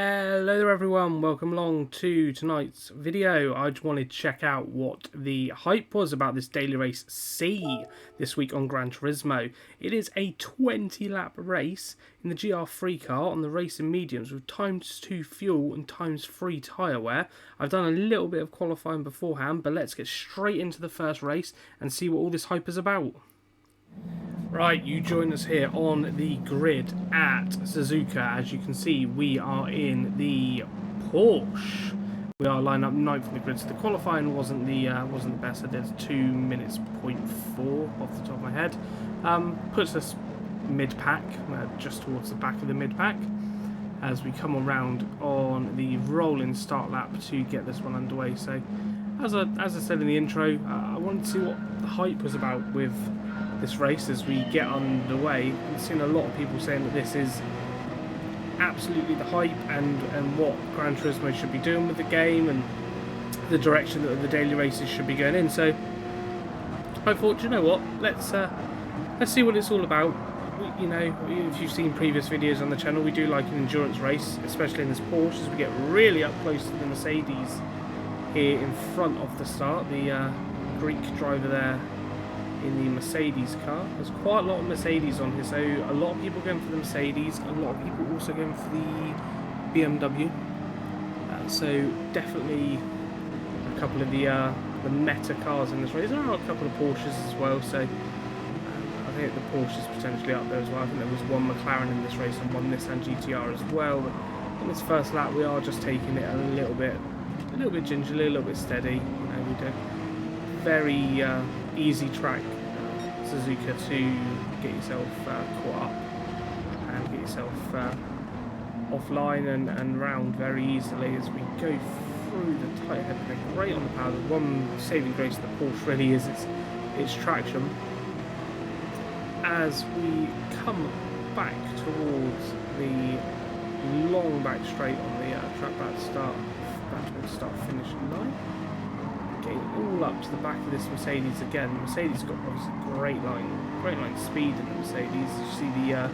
Hello there everyone, welcome along to tonight's video. I just wanted to check out what the hype was about this daily race C this week on Gran Turismo. It is a 20 lap race in the GR3 car on the racing mediums with ×2 fuel and ×3 tyre wear. I've done a little bit of qualifying beforehand, but let's get straight into the first race and see what all this hype is about. Right, you join us here on the grid at Suzuka. As you can see, we are in the Porsche. We are lined up 9th on the grid, so the qualifying wasn't the best. I did 2 minutes 0.4 off the top of my head. Puts us mid-pack, just towards the back of the mid-pack, as we come around on the rolling start lap to get this one underway. So, as I said in the intro, I wanted to see what the hype was about with this race as we get underway. I've seen a lot of people saying that this is absolutely the hype and what Gran Turismo should be doing with the game and the direction that the daily races should be going in. So I thought, you know what, let's see what it's all about. You know, if you've seen previous videos on the channel, we do like an endurance race, especially in this Porsche, as we get really up close to the Mercedes here in front of the start. The Greek driver there in the Mercedes car. There's quite a lot of Mercedes on here, so a lot of people going for the Mercedes, a lot of people also going for the BMW. So definitely a couple of the meta cars in this race. There are a couple of Porsches as well, so I think the Porsche is potentially up there as well. I think there was one McLaren in this race and one Nissan GTR as well. But on this first lap, we are just taking it a little bit gingerly, a little bit steady. You know, we do very easy track, Suzuka, to get yourself caught up and get yourself offline and round very easily as we go through the tight head. They're great on the power. The one saving grace of the Porsche really is its traction. As we come back towards the long back straight on the track back towards start finish line. Getting all up to the back of this Mercedes again. The Mercedes got obviously great line speed in the Mercedes. You see the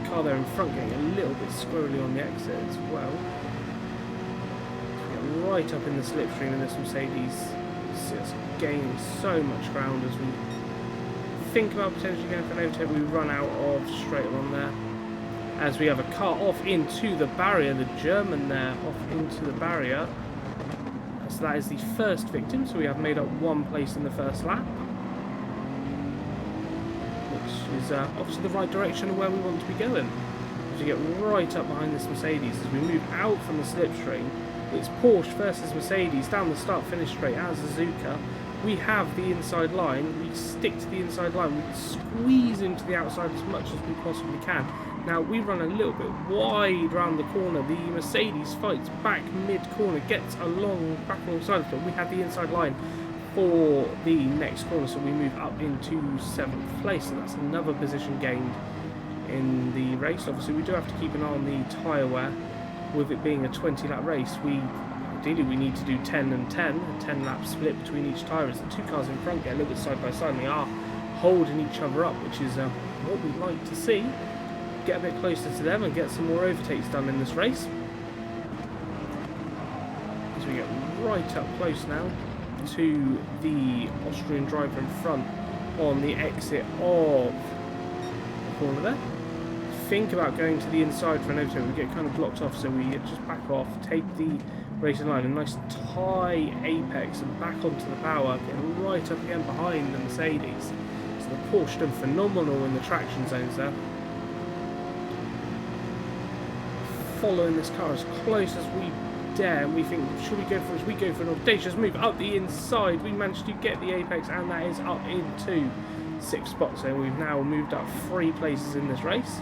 car there in front getting a little bit squirrely on the exit as well. Get right up in the slipstream in this Mercedes. It's gaining so much ground as we think about potentially going for an overtake. We run out of straight on there. As we have a car off into the barrier, the German there off into the barrier. So that is the first victim, so we have made up one place in the first lap, which is obviously the right direction of where we want to be going. As we get right up behind this Mercedes, as we move out from the slipstream, it's Porsche versus Mercedes down the start-finish straight as Suzuka. We have the inside line, we stick to the inside line, we squeeze into the outside as much as we possibly can. Now we run a little bit wide round the corner. The Mercedes fights back mid-corner, gets back alongside us, but we have the inside line for the next corner, so we move up into 7th place. So that's another position gained in the race. Obviously, we do have to keep an eye on the tyre wear. With it being a 20-lap race, ideally we need to do 10 and 10, a 10-lap split between each tyre. As the two cars in front get a little bit side by side, and they are holding each other up, which is what we'd like to see. Get a bit closer to them and get some more overtakes done in this race. As we get right up close now to the Austrian driver in front on the exit of the corner there. Think about going to the inside for an overtake. We get kind of blocked off, so we just back off, take the racing line, a nice tie apex and back onto the power, getting right up again behind the Mercedes. So the Porsche done phenomenal in the traction zones there. Following this car as close as we dare, and we think, should we go for it? We go for an audacious move up the inside. We managed to get the apex, and that is up into 6th spot. So we've now moved up 3 places in this race.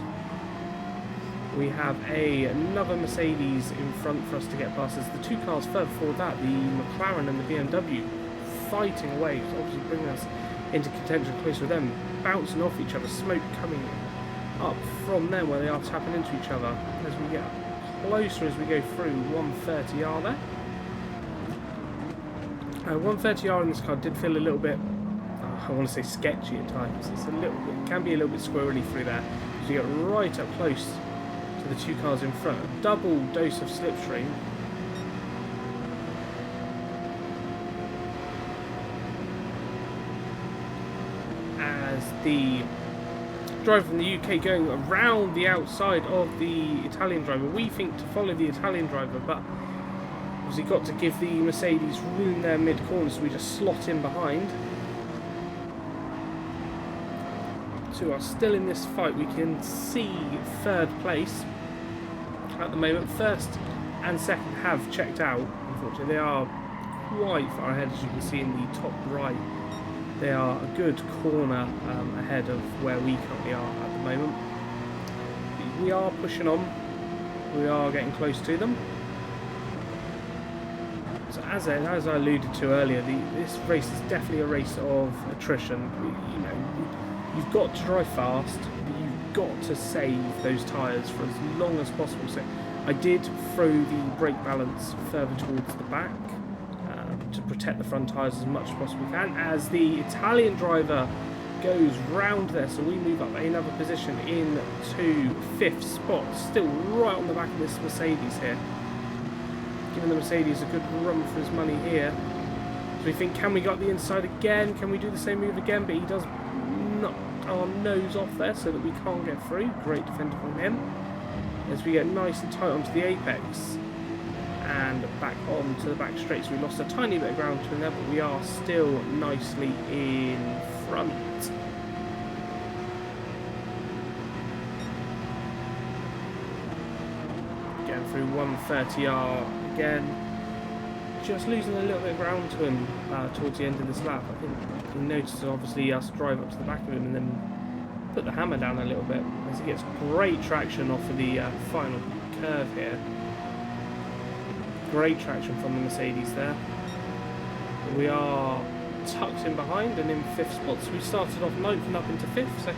We have another Mercedes in front for us to get past. As the two cars further forward that, the McLaren and the BMW fighting away, obviously bringing us into contention close with them, bouncing off each other, smoke coming up from them where they are tapping into each other. As we get closer as we go through 130R there. 130R in this car did feel a little bit, I want to say sketchy at times. It's a little bit, can be a little bit squirrely through there. As you get right up close to the two cars in front. A double dose of slipstream. As the driver from the UK going around the outside of the Italian driver. We think to follow the Italian driver, but obviously got to give the Mercedes room there mid-corner, so we just slot in behind. Two are still in this fight. We can see third place at the moment. First and second have checked out, unfortunately. They are quite far ahead, as you can see in the top right. They are a good corner ahead of where we currently are at the moment. We are pushing on. We are getting close to them. So as I alluded to earlier, this race is definitely a race of attrition. You know, you've got to drive fast, but you've got to save those tyres for as long as possible. So I did throw the brake balance further towards the back to protect the front tyres as much as possible can, as the Italian driver goes round there, so we move up another position into 5th spot, still right on the back of this Mercedes here, giving the Mercedes a good run for his money here. So we think, can we go up the inside again, can we do the same move again? But he does knock our nose off there so that we can't get through. Great defender from him, as we get nice and tight onto the apex and back onto the back straight. So we lost a tiny bit of ground to him there, but we are still nicely in front. Getting through 130R again, just losing a little bit of ground to him towards the end of this lap. I think he noticed obviously us drive up to the back of him and then put the hammer down a little bit, as he gets great traction off of the final curve here. Great traction from the Mercedes there. We are tucked in behind and in 5th spot, so we started off 9th and up into 5th, so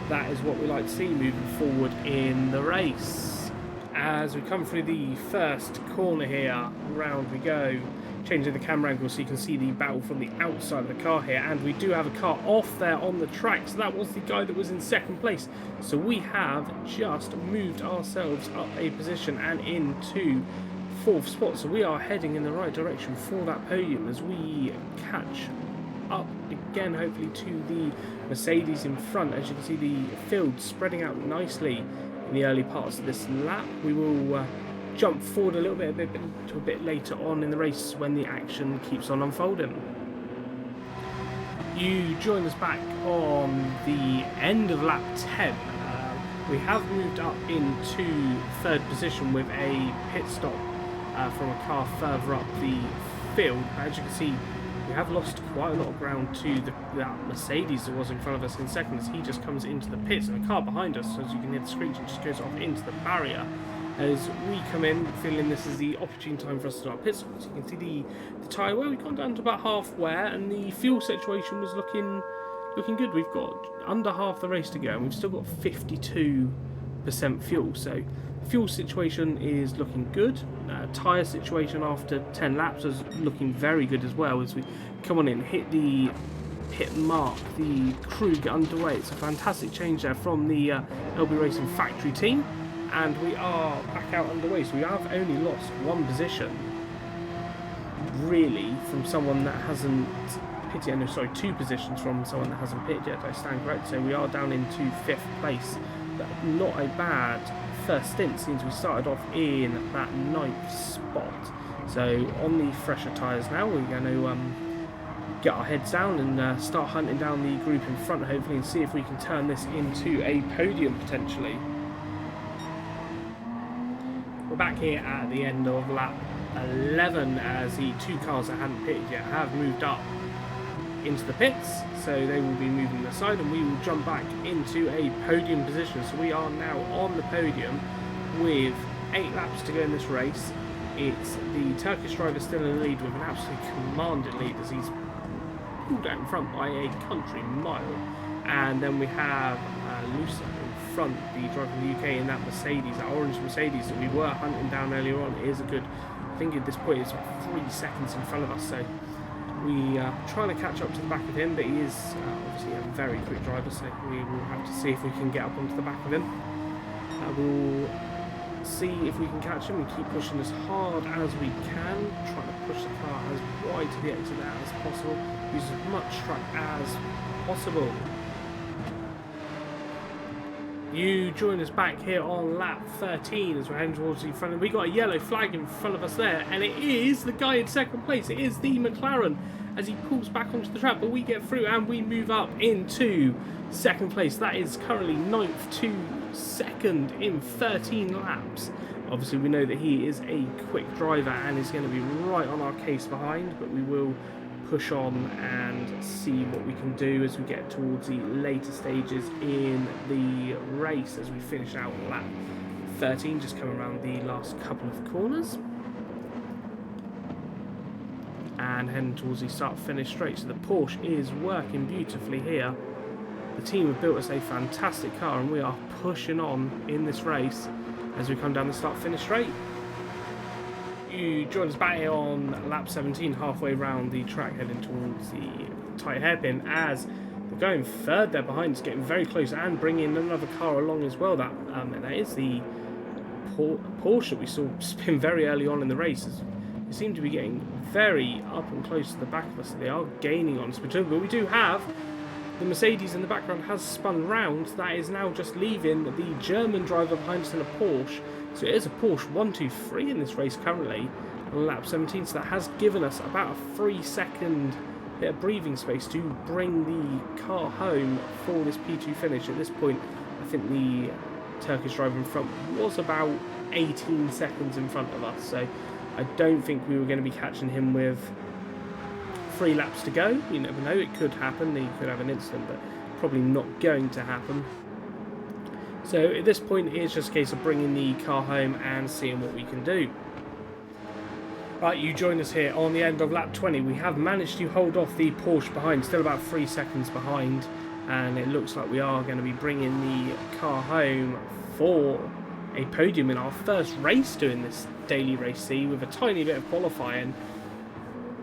that is what we like to see moving forward in the race. As we come through the first corner here, round we go, changing the camera angle so you can see the battle from the outside of the car here, and we do have a car off there on the track, so that was the guy that was in 2nd place. So we have just moved ourselves up a position and into 4th spot, so we are heading in the right direction for that podium as we catch up again, hopefully, to the Mercedes in front. As you can see, the field spreading out nicely in the early parts of this lap. We will jump forward a little bit to a bit later on in the race when the action keeps on unfolding. You join us back on the end of lap 10. We have moved up into 3rd position with a pit stop from a car further up the field. As you can see, we have lost quite a lot of ground to that Mercedes that was in front of us in 2nd, as he just comes into the pits, and the car behind us, as you can hear the screech, it just goes off into the barrier. As we come in, feeling this is the opportune time for us to start pit stop. So you can see the tyre wear, we've gone down to about half wear, and the fuel situation was looking good. We've got under half the race to go, and we've still got 52% fuel, so fuel situation is looking good. Tyre situation after 10 laps is looking very good as well, as we come on in, hit the pit mark, the crew get underway. It's a fantastic change there from the LBRacing factory team, and we are back out underway. So we have only lost 1 position really from someone that hasn't pitted. No, sorry, 2 positions from someone that hasn't pitted yet. I stand correct. So we are down into 5th place, but not a bad first stint since we started off in that 9th spot. So on the fresher tyres now, we're going to get our heads down and start hunting down the group in front, hopefully, and see if we can turn this into a podium potentially. We're back here at the end of lap 11, as the 2 cars that hadn't pitted yet have moved up into the pits, so they will be moving aside, and we will jump back into a podium position. So we are now on the podium with 8 laps to go in this race. It's the Turkish driver still in the lead with an absolutely commanding lead, as he's pulled out in front by a country mile. And then we have Lusa in front, the driver from the UK, in that Mercedes, that orange Mercedes that we were hunting down earlier on. It is a good, I think at this point it's about 3 seconds in front of us, so we are trying to catch up to the back of him, but he is obviously a very quick driver, so we will have to see if we can get up onto the back of him. We'll see if we can catch him and keep pushing as hard as we can, trying to push the car as wide to the exit as possible, use as much track as possible. You join us back here on lap 13 as we're heading towards the front. We got a yellow flag in front of us there, and it is the guy in second place. It is the McLaren as he pulls back onto the track, but we get through and we move up into second place. That is currently 9th to 2nd in 13 laps. Obviously we know that he is a quick driver and is going to be right on our case behind, but we will push on and see what we can do as we get towards the later stages in the race as we finish out lap 13, just coming around the last couple of corners and heading towards the start finish straight. So the Porsche is working beautifully here. The team have built us a fantastic car and we are pushing on in this race as we come down the start finish straight. You join us back here on lap 17, halfway round the track, heading towards the tight hairpin as they're going third there behind us, getting very close and bringing another car along as well. That is the Porsche that we saw spin very early on in the race. They seem to be getting very up and close to the back of us. They are gaining on us, but we do have the Mercedes in the background has spun round. That is now just leaving the German driver behind us in a Porsche. So it is a Porsche 1-2-3 in this race currently on lap 17. So that has given us about a 3-second bit of breathing space to bring the car home for this P2 finish. At this point, I think the Turkish driver in front was about 18 seconds in front of us. So I don't think we were going to be catching him with 3 laps to go. You never know, it could happen. He could have an incident, but probably not going to happen. So at this point, it's just a case of bringing the car home and seeing what we can do. Right, you join us here on the end of lap 20. We have managed to hold off the Porsche behind, still about 3 seconds behind, and it looks like we are going to be bringing the car home for a podium in our first race doing this daily race C with a tiny bit of qualifying.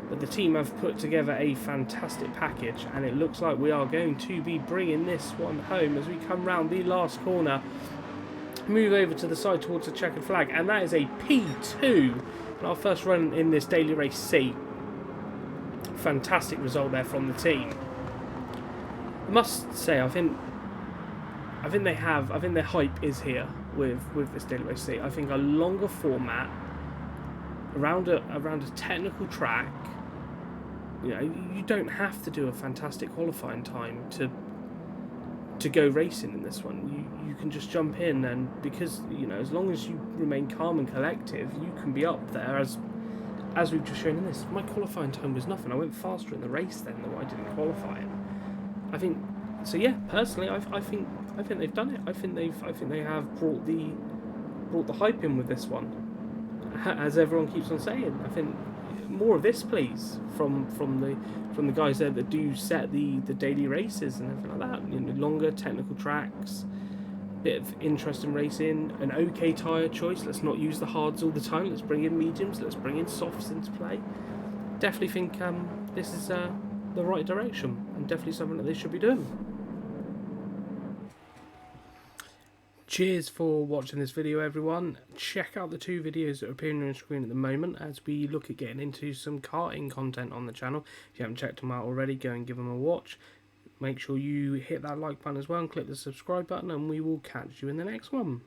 But the team have put together a fantastic package and it looks like we are going to be bringing this one home as we come round the last corner, move over to the side towards the checkered flag, and that is a P2 in our first run in this daily race C. Fantastic result there from the team. I must say, I think their hype is here with this daily race C. I think a longer format around a technical track. You know, you don't have to do a fantastic qualifying time to go racing in this one. You can just jump in, and because, you know, as long as you remain calm and collective, you can be up there as we've just shown in this. My qualifying time was nothing. I went faster in the race then than I did in qualifying. I think so. Yeah, personally, I think they've done it. I think they have brought the hype in with this one, as everyone keeps on saying. I think more of this, please, from the guys there that do set the daily races and everything like that. You know, longer technical tracks, bit of interesting racing, an okay tyre choice. Let's not use the hards all the time. Let's bring in mediums. Let's bring in softs into play. Definitely think this is the right direction and definitely something that they should be doing. Cheers for watching this video, everyone. Check out the 2 videos that are appearing on the screen at the moment as we look at getting into some karting content on the channel. If you haven't checked them out already, go and give them a watch. Make sure you hit that like button as well and click the subscribe button, and we will catch you in the next one.